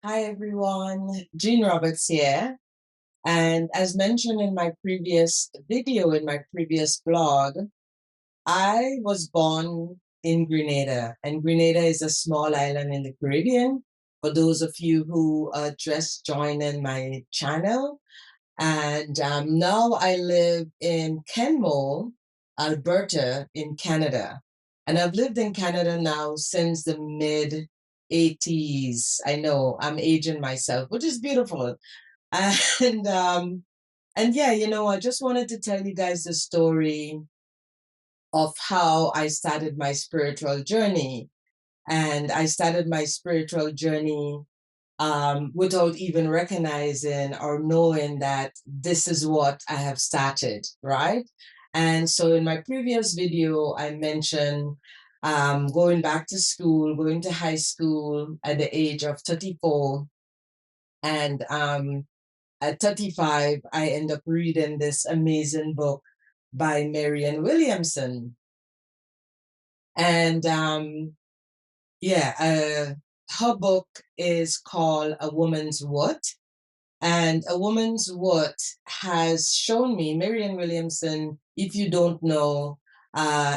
Hi everyone, Jean Roberts here. And as mentioned in my previous video, in my previous blog, I was born in Grenada, and Grenada is a small island in the Caribbean. For those of you who just joined in my channel, and now I live in Kenmore, Alberta, in Canada. And I've lived in Canada now since the mid 80s. I know I'm aging myself, which is beautiful. And and yeah, I just wanted to tell you guys the story of how I started my spiritual journey. And I started my spiritual journey without even recognizing or knowing that this is what I have started, right? And so in my previous video, I mentioned going back to school, going to high school at the age of 34. And at 35, I end up reading this amazing book by Marianne Williamson. And yeah, her book is called A Woman's What. And A Woman's What has shown me, Marianne Williamson, if you don't know,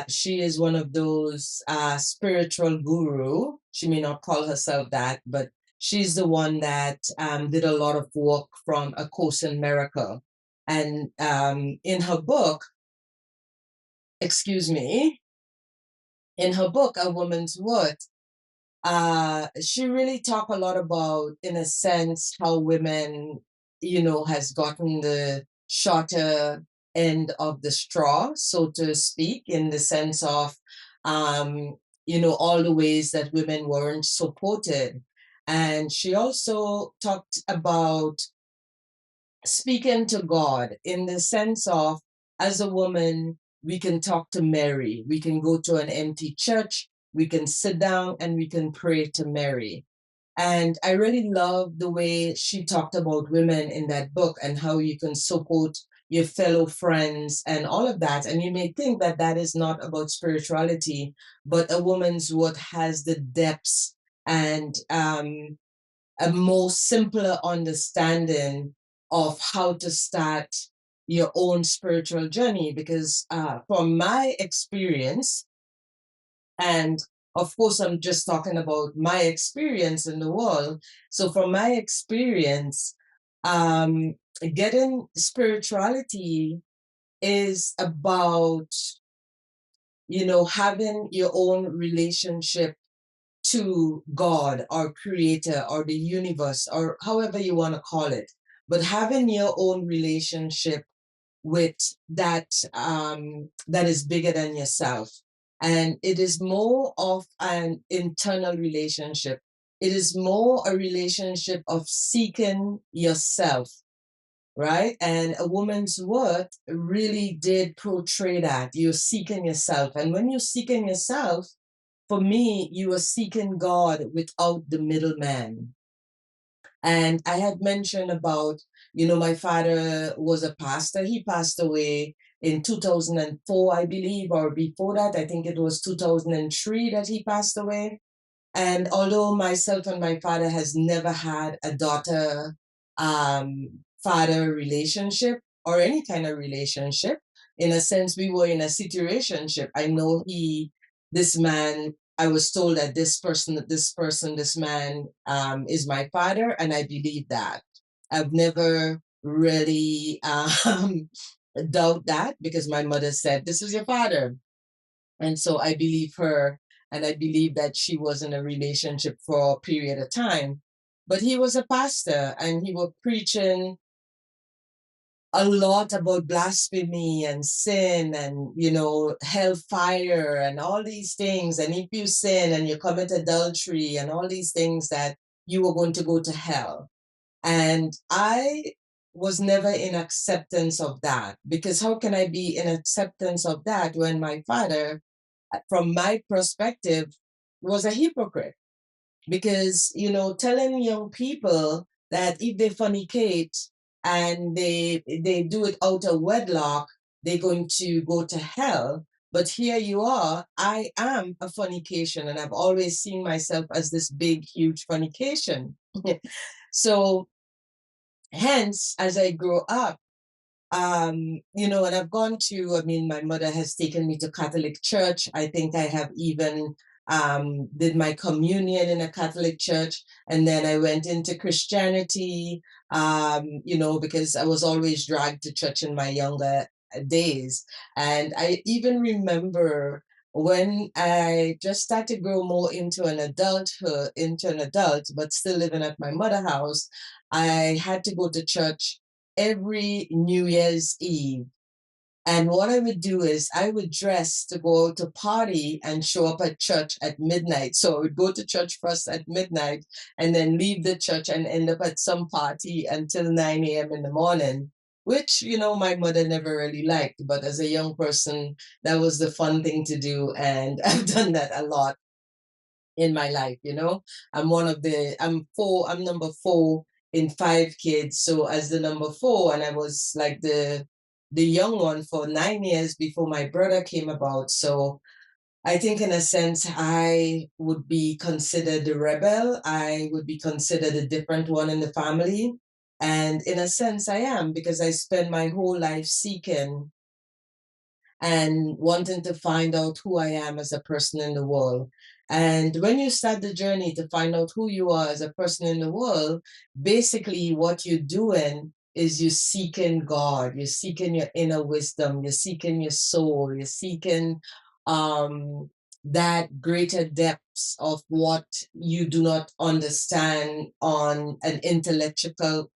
she is one of those spiritual guru. She may not call herself that, but she's the one that did a lot of work from A Course in Miracle. And in her book, excuse me, in her book, A Woman's What, she really talked a lot about, in a sense, how women, has gotten the shorter end of the straw, so to speak, in the sense of, all the ways that women weren't supported. And she also talked about speaking to God in the sense of, as a woman, we can talk to Mary. We can go to an empty church, we can sit down and we can pray to Mary. And I really love the way she talked about women in that book and how you can support your fellow friends and all of that. And you may think that that is not about spirituality, but A Woman's What has the depths and a more simpler understanding of how to start your own spiritual journey. Because from my experience, and of course, I'm just talking about my experience in the world. So, from my experience, getting spirituality is about, having your own relationship to God or creator or the universe or however you want to call it, but having your own relationship with that is bigger than yourself. And it is more of an internal relationship. It is more a relationship of seeking yourself, right? And A Woman's Worth really did portray that. You're seeking yourself. And when you're seeking yourself, for me, you are seeking God without the middleman. And I had mentioned about, my father was a pastor. He passed away in 2004, I believe, or before that, I think it was 2003 that he passed away. And although myself and my father has never had a daughter father relationship or any kind of relationship, in a sense, we were in a situationship. I know this man, I was told that this man is my father, and I believe that. I've never really doubt that because my mother said, "This is your father." And so I believe her, and I believe that she was in a relationship for a period of time. But he was a pastor and he was preaching a lot about blasphemy and sin and, hellfire and all these things. And if you sin and you commit adultery and all these things, that you were going to go to hell. And I was never in acceptance of that, because how can I be in acceptance of that when my father, from my perspective, was a hypocrite? Because, telling young people that if they fornicate and they do it out of wedlock, they're going to go to hell. But here you are, I am a fornication, and I've always seen myself as this big, huge fornication. So hence, as I grow up, and I've gone to, I mean, my mother has taken me to Catholic church. I think I have even did my communion in a Catholic church. And then I went into Christianity, because I was always dragged to church in my younger days. And I even remember when I just started to grow more into an adult, but still living at my mother's house, I had to go to church every New Year's Eve. And what I would do is I would dress to go to party and show up at church at midnight. So I would go to church first at midnight and then leave the church and end up at some party until 9 a.m. in the morning, which, my mother never really liked. But as a young person, that was the fun thing to do. And I've done that a lot in my life. I'm number four in five kids. So as the number four, and I was like the young one for 9 years before my brother came about. So I think in a sense I would be considered the rebel. I would be considered a different one in the family. And in a sense I am, because I spend my whole life seeking and wanting to find out who I am as a person in the world. And when you start the journey to find out who you are as a person in the world, basically what you're doing is you're seeking God, you're seeking your inner wisdom, you're seeking your soul, you're seeking that greater depths of what you do not understand on an intellectually.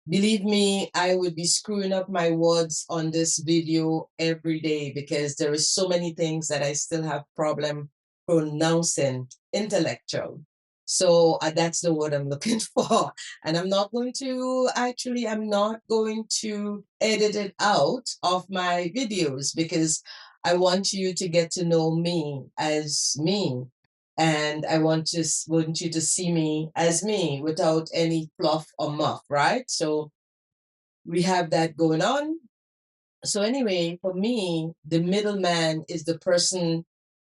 Believe me, I would be screwing up my words on this video every day, because there is so many things that I still have problem pronouncing. Intellectual. So that's the word I'm looking for. And I'm not going to edit it out of my videos, because I want you to get to know me as me. And I want you to see me as me without any fluff or muff, right? So we have that going on. So anyway, for me, the middleman is the person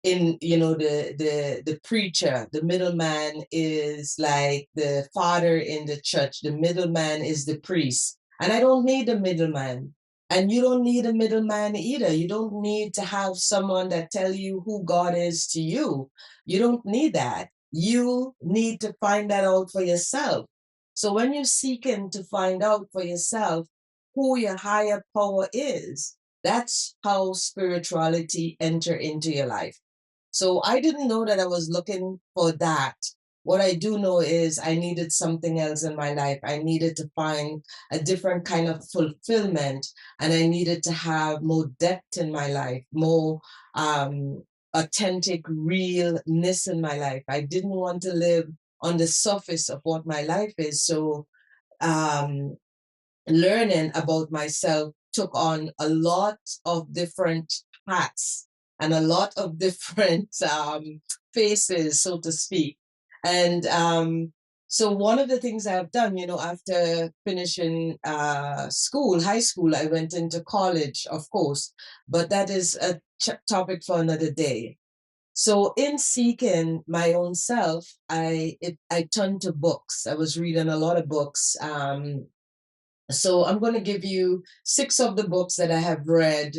in, the preacher. The middleman is like the father in the church. The middleman is the priest. And I don't need a middleman. And you don't need a middleman either. You don't need to have someone that tell you who God is to you. You don't need that. You need to find that out for yourself. So when you're seeking to find out for yourself who your higher power is, that's how spirituality enter into your life. So I didn't know that I was looking for that. What I do know is I needed something else in my life. I needed to find a different kind of fulfillment, and I needed to have more depth in my life, more authentic realness in my life. I didn't want to live on the surface of what my life is. So um, learning about myself took on a lot of different hats and a lot of different faces, so to speak. And so one of the things I've done, after finishing high school, I went into college, of course, but that is a topic for another day. So in seeking my own self, I turned to books. I was reading a lot of books. So I'm going to give you 6 of the books that I have read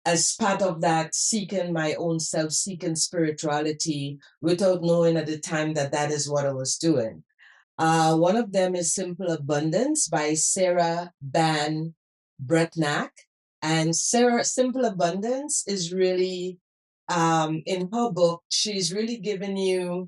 as part of that seeking my own self, seeking spirituality, without knowing at the time that that is what I was doing. One of them is Simple Abundance by Sarah Ban Breatnack. And Simple Abundance is really, in her book, she's really giving you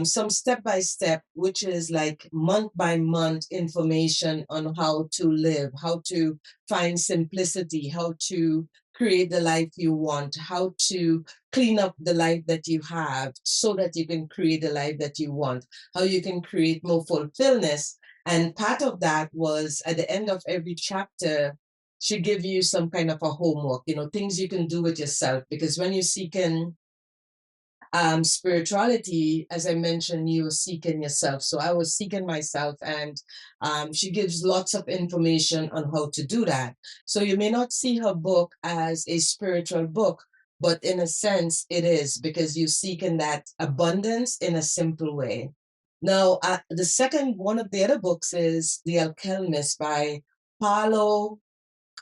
some step by step, which is like month by month information on how to live, how to find simplicity, how to create the life you want, how to clean up the life that you have so that you can create the life that you want, how you can create more fulfillment. And part of that was at the end of every chapter, she give you some kind of a homework, things you can do with yourself. Because when you're seeking spirituality, as I mentioned, you were seeking yourself. So I was seeking myself, and she gives lots of information on how to do that. So you may not see her book as a spiritual book, but in a sense, it is, because you're seeking that abundance in a simple way. Now, the second one of the other books is The Alchemist by Paulo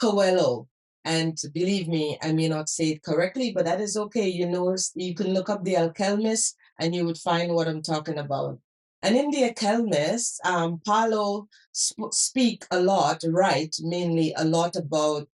Coelho. And believe me, I may not say it correctly, but that is okay. You know, you can look up The Alchemist and you would find what I'm talking about. And in The Alchemist, Paulo speak a lot, right? Mainly a lot about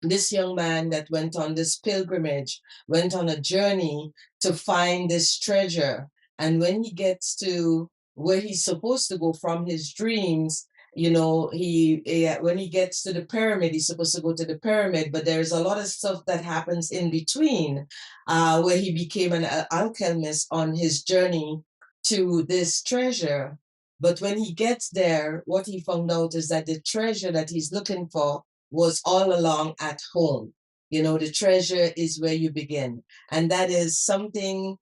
this young man that went on this pilgrimage, went on a journey to find this treasure. And when he gets to where he's supposed to go from his dreams, you know, when he gets to the pyramid, he's supposed to go to the pyramid, but there's a lot of stuff that happens in between, where he became an alchemist on his journey to this treasure. But when he gets there, what he found out is that the treasure that he's looking for was all along at home. You know, the treasure is where you begin. And that is something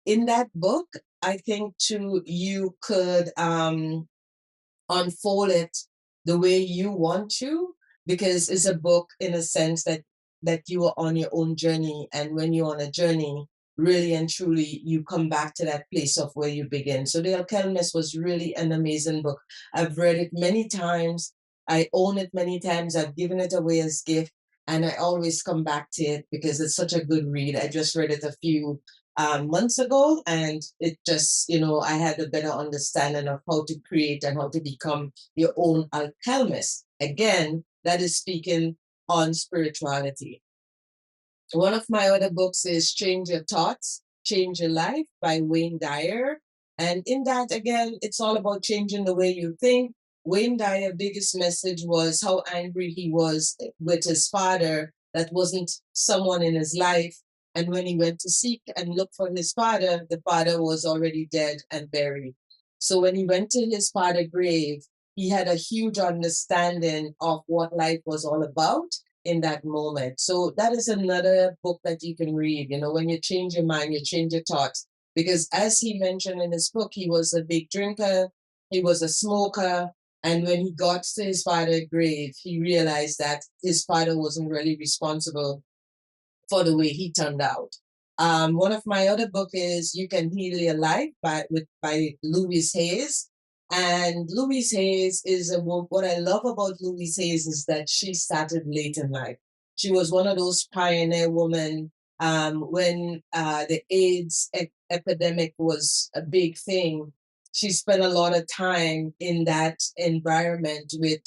in that book, I think, too, you could unfold it the way you want to, because it's a book in a sense that you are on your own journey, and when you're on a journey, really and truly, you come back to that place of where you begin. So The Alchemist was really an amazing book. I've read it many times. I own it many times. I've given it away as gift, and I always come back to it because it's such a good read. I just read it a few months ago, and it just, you know, I had a better understanding of how to create and how to become your own alchemist. Again, that is speaking on spirituality. One of my other books is Change Your Thoughts, Change Your Life by Wayne Dyer. And in that, again, it's all about changing the way you think. Wayne Dyer's biggest message was how angry he was with his father that wasn't someone in his life. And when he went to seek and look for his father, the father was already dead and buried. So when he went to his father's grave, he had a huge understanding of what life was all about in that moment. So that is another book that you can read. You know, when you change your mind, you change your thoughts. Because as he mentioned in his book, he was a big drinker, he was a smoker. And when he got to his father's grave, he realized that his father wasn't really responsible for the way he turned out. One of my other book is You Can Heal Your Life by Louise Hayes. And Louise Hayes is what I love about Louise Hayes is that she started late in life. She was one of those pioneer women when the AIDS epidemic was a big thing. She spent a lot of time in that environment with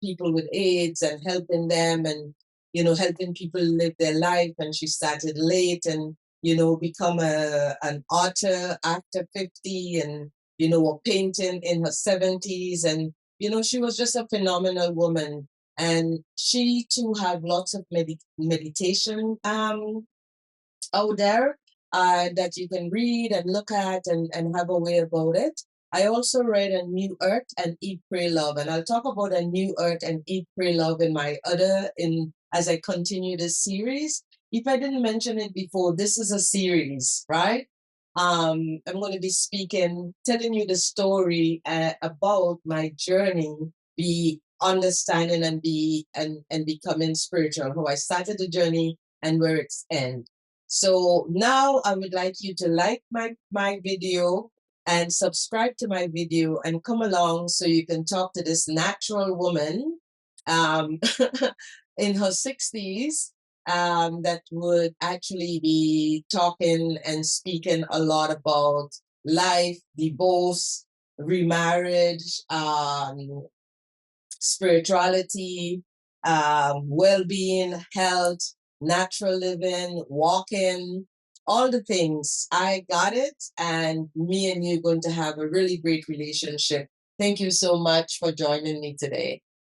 people with AIDS and helping them, and you know, helping people live their life. And she started late, and you know, become an author after 50, and you know, a painting in her 70s. And you know, she was just a phenomenal woman. And she too had lots of meditation out there that you can read and look at and have a way about it. I also read A New Earth and Eat, Pray, Love, and I'll talk about A New Earth and Eat, Pray, Love in my other in as I continue this series. If I didn't mention it before, this is a series, right? I'm going to be speaking, telling you the story about my journey, be understanding and and becoming spiritual. How I started the journey and where it's end. So now I would like you to like my video and subscribe to my video and come along so you can talk to this natural woman um, in her 60s that would actually be talking and speaking a lot about life, divorce, remarriage, spirituality, well-being, health, natural living, walking, all the things. I got it, and me and you are going to have a really great relationship. Thank you so much for joining me today.